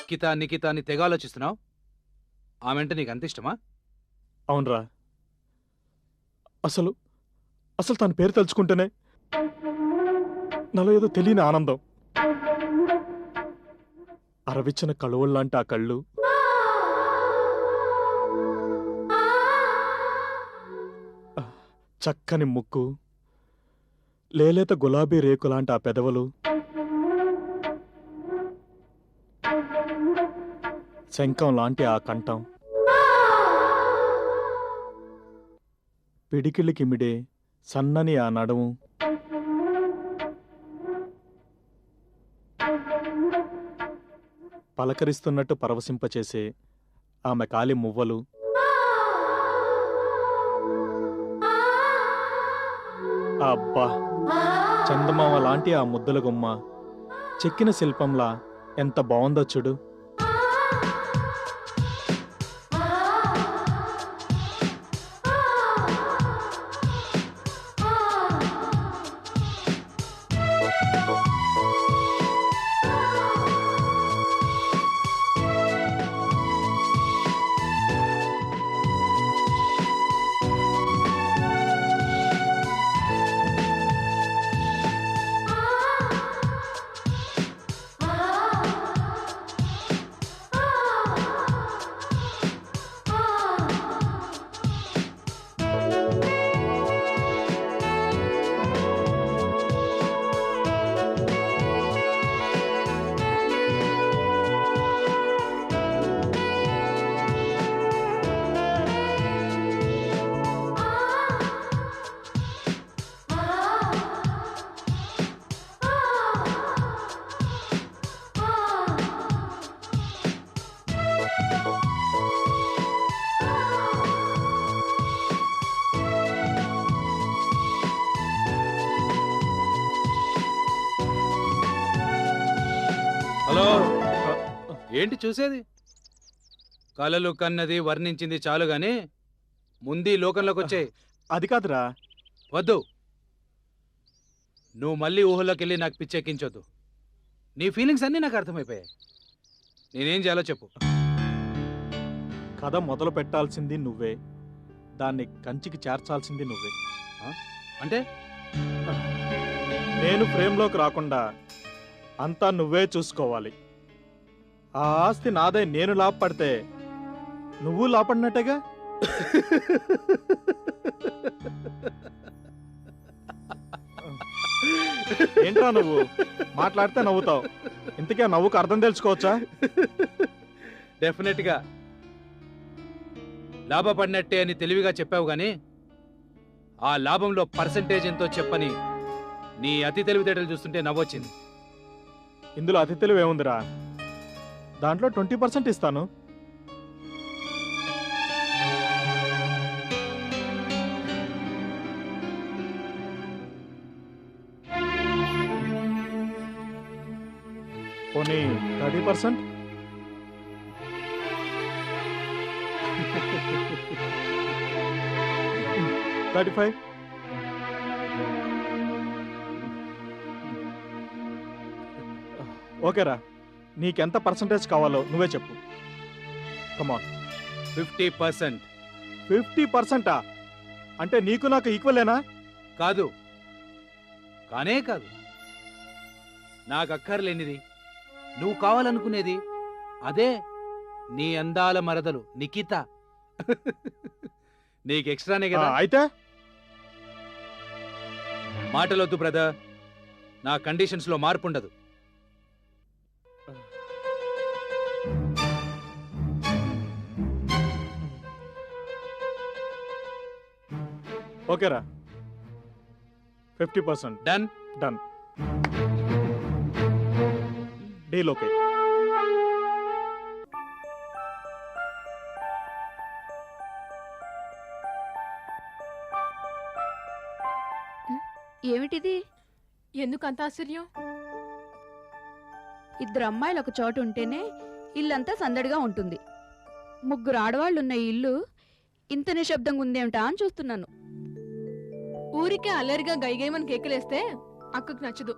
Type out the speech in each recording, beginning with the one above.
నిఖిత నిఖిత అని తెగ ఆలోచిస్తున్నావు. ఆమె అంటే నీకు అంత ఇష్టమా? అవునరా, అసలు అసలు తన పేరు తలుచుకుంటేనే నాలో ఏదో తెలియని ఆనందం. అరవిచ్చిన కಳುవల్లాంటి ఆ కళ్ళు, చక్కని ముక్కు, లేలేత గులాబీ రేకులాంటి ఆ పెదవులు, శంఖం లాంటి ఆ కంఠం, పిడికిలికిమిడే సన్నని ఆ నడుము, పలకరిస్తున్నట్టు పరవశింపచేసే ఆమె కాలి మువ్వలు, అబ్బా, చందమామ లాంటి ఆ ముద్దుల గుమ్మ చెక్కిన శిల్పంలా ఎంత బావుందో చూడు. హలో, ఏంటి చూసేది? కలలు కన్నది వర్ణించింది చాలు గాని ముందు ఈ లోకంలోకి వచ్చే. అది కాదురా. వద్దు, నువ్వు మళ్ళీ ఊహలోకి వెళ్ళి నాకు పిచ్చెక్కించొద్దు. నీ ఫీలింగ్స్ అన్నీ నాకు అర్థమైపోయాయి. నేనేం చేయాలో చెప్పు. కథ మొదలు పెట్టాల్సింది నువ్వే, దాన్ని కంచికి చేర్చాల్సింది నువ్వే. అంటే నేను ఫ్రేమ్లోకి రాకుండా అంతా నువ్వే చూసుకోవాలి. ఆ ఆస్తి నాదై నేను లాభపడితే నువ్వు లాభపడినట్టేగా. ఏంట్రా నువ్వు మాట్లాడితే నవ్వుతావు? ఇంతకీ ఆ నవ్వుకు అర్థం తెలుసుకోవచ్చా? డెఫినెట్గా లాభపడినట్టే అని తెలివిగా చెప్పావు గాని ఆ లాభంలో పర్సంటేజ్ ఎంతో చెప్పని నీ అతి తెలివితేటలు చూస్తుంటే నవ్వొచ్చింది. ఇందులో అతి తెలివి ఏముందిరా? దాంట్లో 20% ఇస్తాను. పోనీ 30%? $35? ఓకేరా, నీకెంత పర్సంటేజ్ కావాలో నువ్వే చెప్పు. కమాన్. 50%. 50%? అంటే నీకు నాకు ఈక్వలేనా? కాదు, కానే కాదు. నాకు అక్కర్లేనిది నువ్వు కావాలనుకునేది అదే నీ అందాల మరదలు నిఖిత. నీకు ఎక్స్ట్రానే కదా. అయితే మాటలొద్దు బ్రదర్, నా కండిషన్స్ లో మార్పు ఉండదు. ఓకేరా, 50%. డన్. డన్. Deal okay. ఏమిటిది? ఎందుకంత ఆశ్చర్యం? ఇద్దరు అమ్మాయిలు ఒక చోట ఉంటేనే ఇల్లంతా సందడిగా ఉంటుంది. ముగ్గురు ఆడవాళ్ళున్న ఈ ఇల్లు ఇంత నిశ్శబ్దంగా ఉందేమిటా అని చూస్తున్నాను. ఊరికే అల్లరిగా గైగేమని కేకలేస్తే అక్కకు నచ్చదు.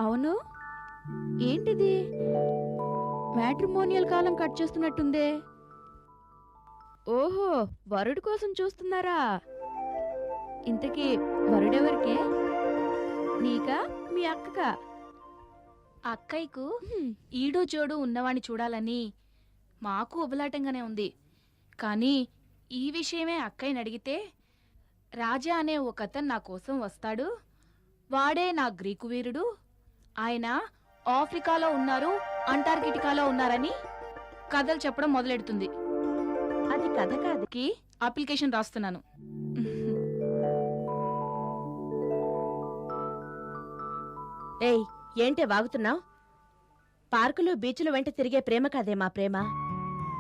అవును, ఏంటిది మ్యాట్రిమోనియల్ కాలం కట్ చేస్తున్నట్టుందే. ఓహో, వరుడు కోసం చూస్తున్నారా? ఇంతకీ వరుడెవరికే? నీకా మీ అక్కకా? అక్కయ్యకు ఈడు జోడు ఉన్నవాణ్ణి చూడాలని మాకు ఉబలాటంగానే ఉంది. కానీ ఈ విషయమే అక్కయ్యని అడిగితే రాజా అనే ఒకతను నా కోసం వస్తాడు, వాడే నా గ్రీకు వీరుడు, ఆయన ఆఫ్రికాలో ఉన్నారు, అంటార్కిటికాలో ఉన్నారని కథలు చెప్పడం మొదలెడుతుంది. అది కథ కాదు. అప్లికేషన్ రాస్తున్నాను. ఏయ్, ఏంటే వాగుతున్నావు? పార్కులు బీచ్లు వెంట తిరిగే ప్రేమ కాదే మా ప్రేమ.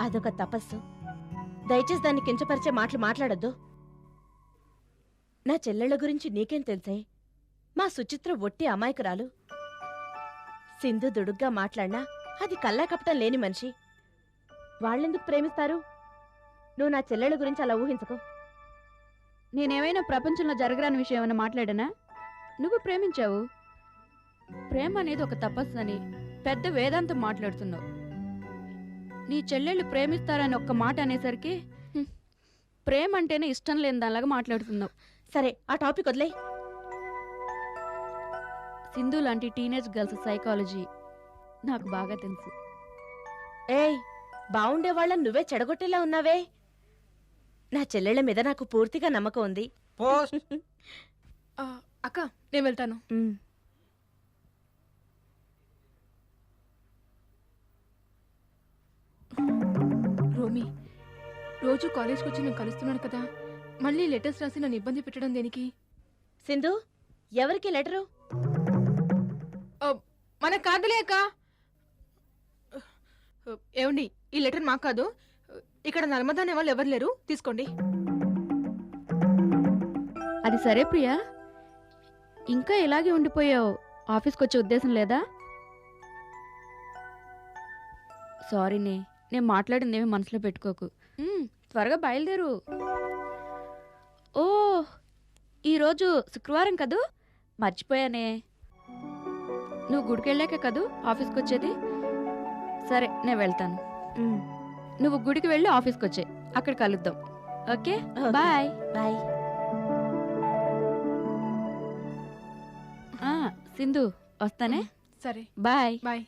అదొక తపస్సు. దయచేసి దాన్ని కించపరిచే మాటలు మాట్లాడొద్దు. నా చెల్లెళ్ళ గురించి నీకేం తెలుసే? మా సుచిత్ర ఒట్టి అమాయకురాలు. సింధు దుడుగ్గా మాట్లాడినా అది కల్లా కపటం లేని మనిషి. వాళ్ళెందుకు ప్రేమిస్తారు? నువ్వు నా చెల్లెళ్ళ గురించి అలా ఊహించకు. నేనేమైనా ప్రపంచంలో జరగరాని విషయం ఏమైనా మాట్లాడానా? నువ్వు ప్రేమించావు. ప్రేమ అనేది ఒక తపస్సు అని పెద్ద వేదాంతం మాట్లాడుతున్నావు. నీ చెల్లెళ్ళు ప్రేమిస్తారని ఒక్క మాట అనేసరికి ప్రేమ అంటేనే ఇష్టం లేని దానిలాగా మాట్లాడుతున్నావు. సరే, ఆ టాపిక్ వదిలే. సింధు లాంటి టీనేజ్ గర్ల్స్ సైకాలజీ నాకు బాగా తెలుసు. ఏయ్, బావుండే వాళ్ళని నువ్వే చెడగొట్టేలా ఉన్నావే. నా చెల్లెళ్ళ మీద నాకు పూర్తిగా నమ్మకం ఉంది. అక్క నేను వెళ్తాను. రోమి, రోజు కాలేజ్కి వచ్చి నేను కలుస్తున్నాను కదా, మళ్ళీ లెటర్స్ రాసి నన్ను ఇబ్బంది పెట్టడం దేనికి? సింధు, ఎవరికి లెటరు? మన కాదులే అక్క. ఏమండి, ఈ లెటర్ మాకు కాదు. ఇక్కడ నర్మదా అనే వాళ్ళు ఎవరు లేరు, తీసుకోండి. అది సరే ప్రియా, ఇంకా ఇలాగే ఉండిపోయావు. ఆఫీస్కి వచ్చే ఉద్దేశం లేదా? సారీనే, నేను మాట్లాడిందేమీ మనసులో పెట్టుకోకు. త్వరగా బయలుదేరు. ఓ, ఈరోజు శుక్రవారం కదూ, మర్చిపోయానే. నువ్వు గుడికెళ్ళాకే కదూ ఆఫీస్కి వచ్చేది. సరే, నేను వెళ్తాను. నువ్వు గుడికి వెళ్ళి ఆఫీస్కి వచ్చే, అక్కడ కలుద్దాం. Okay, bye. బాయ్. సింధు, వస్తానే. సరే, బాయ్. బాయ్.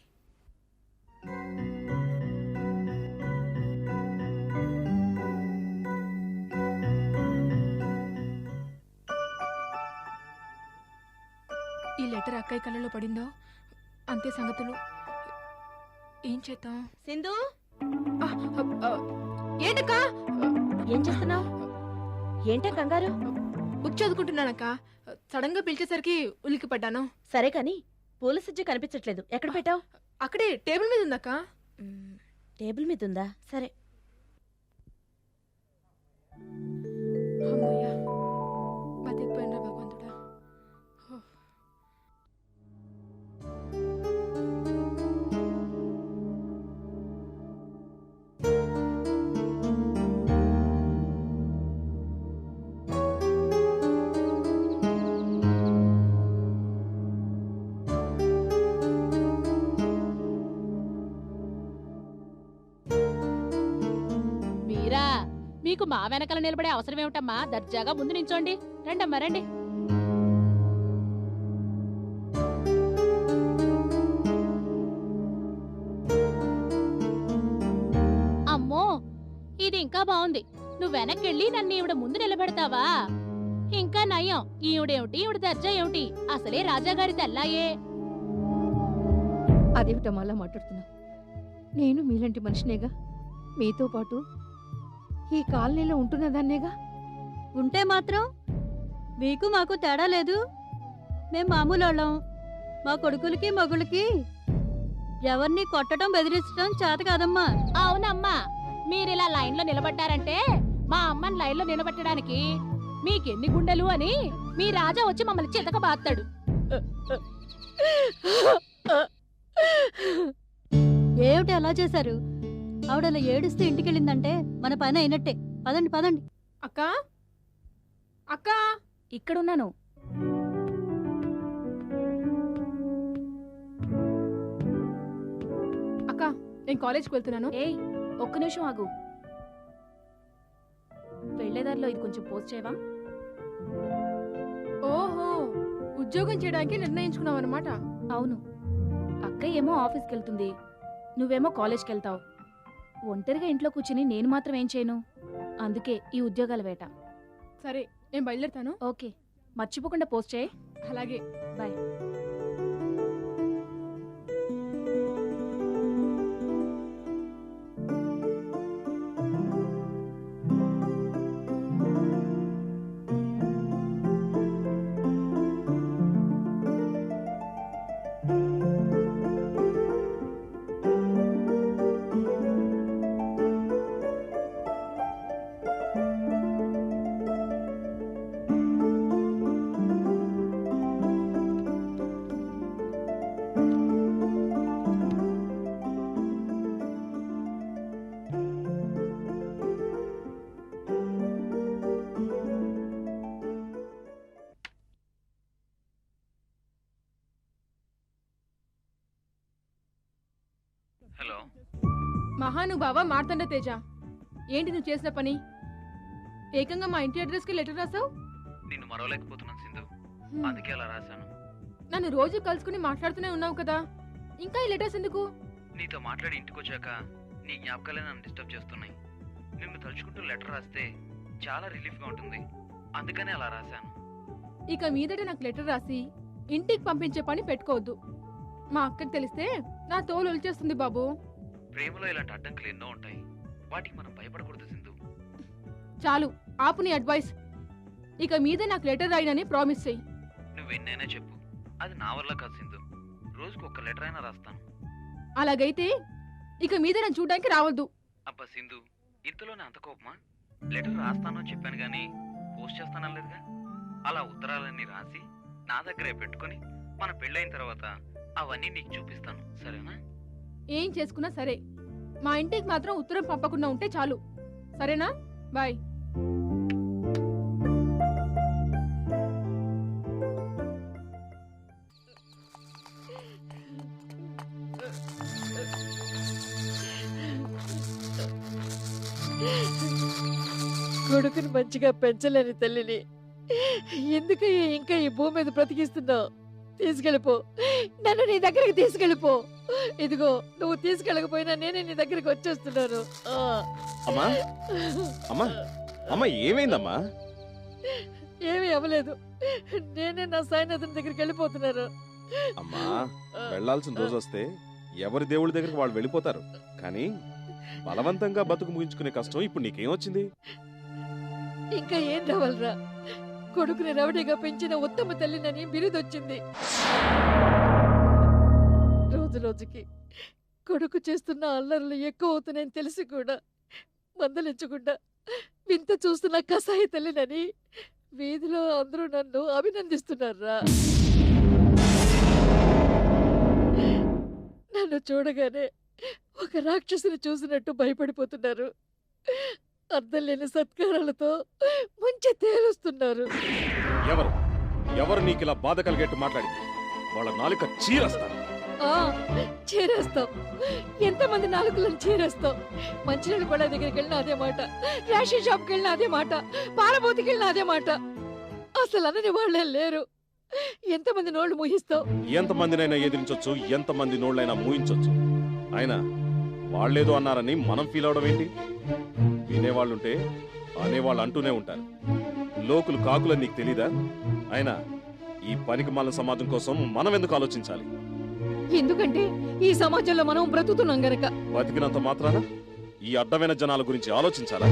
ఈ లెటర్ అక్కయ్య కళ్ళలో పడిందో అంతే సంగతులు. ఏం చేద్దాం? సింధు, ఏంటక్కా? ఏం చేస్తున్నావు? ఏంటే కంగారు? బుక్ చదువుకుంటున్నానక్క. సడన్ గా పిలిచేసరికి ఉలికి పడ్డాను. సరే కాని పూల సజ్జ కనిపించట్లేదు. ఎక్కడ పెట్టావు? అక్కడే టేబుల్ మీద ఉందక్క. టేబుల్ మీద ఉందా? సరే. అమ్మయ్యా, బతికిపోయినరా భగవంతుడా. మీరా, మీకు మా వెనకాల నిలబడే అవసరం ఏమిటమ్మా? దర్జాగా ముందు నించోండి. రండమ్మా, రండి. అమ్మో, ఇది ఇంకా బాగుంది. నువ్వు వెనక్కెళ్ళి నన్ను ఈవిడ ముందు నిలబెడతావా? ఇంకా నయం, ఈవిడేమిటి, ఈవిడ దర్జా ఏమిటి? అసలే రాజాగారి తెల్లాయే. అదేమిటమ్మా అలా మాట్లాడుతున్నావు? నేను మీలాంటి మనిషినేగా, మీతో పాటు ఈ కాలనీలో ఉంటున్నదాన్నేగా. ఉంటే మాత్రం మీకు మాకు తేడా లేదు. మేం మామూలోళ్ళం. మా కొడుకులకి మగుళ్ళకి ఎవరిని కొట్టడం బెదిరించడం చేత కాదమ్మా. అవునమ్మా, మీరిలా లైన్లో నిలబడ్డారంటే మా అమ్మని లైన్లో నిలబెట్టడానికి మీకెన్ని గుండెలు అని మీ రాజా వచ్చి మమ్మల్ని చితక బాస్తాడు. ఏమిటి అలా చేశారు? ఆవిడలా ఏడుస్తూ ఇంటికెళ్ళిందంటే మన పని అయినట్టే. పదండి పదండి. అక్క, అక్క, ఇక్కడున్నాను. నేను కాలేజ్కి వెళ్తున్నాను. ఏయ్ ఒక్క నిమిషం ఆగు. వెళ్ళేదారిలో ఇది కొంచెం పోస్ట్ చేయవా? ఓహో, ఉద్యోగం చేయడానికి నిర్ణయించుకున్నావు అనమాట. అవును, అక్కయ్య ఏమో ఆఫీస్కి వెళ్తుంది, నువ్వేమో కాలేజ్కి వెళ్తావు. ఒంటరిగా ఇంట్లో కూర్చుని నేను మాత్రం ఏం చేయను. అందుకే ఈ ఉద్యోగాల వేట. సరే, నేను బయలుదేరుతాను. ఓకే, మర్చిపోకుండా పోస్ట్ చేయి. అలాగే, బాయ్. హలో మహానుభావ మార్తండ తేజ, ఏంటి నువ్వు చేసిన పని? ఏకంగా మా ఇంటి అడ్రస్ కి లెటర్ రాసావు. నిన్ను మరవలేకపోతున్నాను సింధు, అందుకే అలా రాశాను. నన్ను రోజు కలుసుకుని మాట్లాడుతూనే ఉన్నావు కదా, ఇంకా ఈ లెటర్స్ ఎందుకు? నీతో మాట్లాడి ఇంటికి వచ్చాక నీ జ్ఞాపకాలే నన్ను డిస్టర్బ్ చేస్తున్నాయి. నిన్ను తలుచుకుంటూ లెటర్ రాస్తే చాలా రిలీఫ్గా ఉంటుంది, అందుకనే అలా రాశాను. ఇక మీదట నాకు లెటర్ రాసి ఇంటికి పంపించే పని పెట్టుకోవద్దు. మా అక్కకి తెలిస్తే నా తోలు ఒలిచేస్తుంది బాబు. ప్రేమలో ఇలాంటి అడ్డంకులు ఎన్నో ఉంటాయి, వాటికి మనం భయపడకూడదు సింధు. చాలు, ఆపు నీ అడ్వైస్. ఇక మీద నాకు లెటర్ రాయనని ప్రామిస్ చెయ్యి. నువ్వెన్నైనా చెప్పు, అది నా వల్ల కాదు సింధు. రోజుకు ఒక్క లెటర్ అయినా రాస్తాను. అలాగైతే ఇక మీద నన్ను చూడడానికి రావద్దు. అబ్బా సింధు, ఇంతలోనే అంత కోపమా? లెటర్ రాస్తాను అని చెప్పాను కానీ పోస్ట్ చేస్తానలేదుగా. అలా ఉత్తరాలన్నీ రాసి నా దగ్గరే పెట్టుకొని మన పెళ్ళైన తర్వాత అవన్నీ నీకు చూపిస్తాను, సరేనా? ఏం చేసుకున్నా సరే, మా ఇంటికి మాత్రం ఉత్తరం పంపకుండా ఉంటే చాలు, సరేనా? బాయ్. కొడుకుని మంచిగా పెంచలేని తల్లిని ఎందుకయ్యా ఇంకా ఈ భూమి మీద బ్రతికిస్తున్నావు? తీసుకెళ్ళిపో, నన్ను నీ దగ్గరికి తీసుకెళ్ళిపో. ఇదిగో, నువ్వు తీసుకెళ్ళకపోయినా నేనే నీ దగ్గరికి వచ్చేస్తున్నాను. అమ్మా అమ్మా అమ్మా, ఏమైందమ్మా? ఏమీ అవ్వలేదు, నేనే నా సాయినాథన్ దగ్గరికి వెళ్ళిపోతున్నాను. అమ్మా, వెళ్లాల్సిన రోజు వస్తే ఎవరి దేవుడి దగ్గరికి వాళ్ళు వెళ్ళిపోతారు, కానీ బలవంతంగా బతుకు ముగించుకునే కష్టం ఇప్పుడు నీకేమొచ్చింది? ఇంకా ఏం రావాలరా? కొడుకుని రవడిగా పెంచిన ఉత్తమ తల్లినని బిరుదొచ్చింది. రోజు రోజుకి కొడుకు చేస్తున్న అల్లర్లు ఎక్కువ అవుతున్నాయని తెలిసి కూడా మందలించకుండా వింత చూస్తున్న కసాయి తల్లినని వీధిలో అందరూ నన్ను అభినందిస్తున్నారా. నన్ను చూడగానే ఒక రాక్షసుని చూసినట్టు భయపడిపోతున్నారు. అర్థం లేని సత్కారాలతో ముంచె తేలుస్తున్నారు. ఎవరు ఎవరు నీకు ఇలా బాధ కలిగేట్టు మాట్లాడింది? వాళ్ళ నాలుక చీరేస్తాను. చేరేస్తాం, ఎంతమంది నాలుగులను చేరేస్తాం. మంచినీళ్ళు కూడా దగ్గరికి వెళ్ళిన అదే మాట, రేషన్ షాప్కి వెళ్ళిన అదే మాట, పాలబోతికి వెళ్ళిన అదే మాట. అసలు అనని వాళ్ళే లేరు. ఎంతమంది నోళ్లు మూయిస్తావు? ఎంతమందినైనా ఎదిరించొచ్చు, ఎంతమంది నోళ్ళైనా మూయించొచ్చు. అయినా వాళ్ళేదో అన్నారని మనం ఫీల్ అవడం ఏంటి? వినేవాళ్ళుంటే అనేవాళ్ళు అంటూనే ఉంటారు. లోకులు కాకులని నీకు తెలీదా? అయినా ఈ పనికి మాలిన సమాజం కోసం మనం ఎందుకు ఆలోచించాలి? ఎందుకంటే ఈ సమాజంలో మనం బ్రతుకుతున్నాం గనక. బతికినంత మాత్రాన ఈ అడ్డమైన జనాల గురించి ఆలోచించాలా?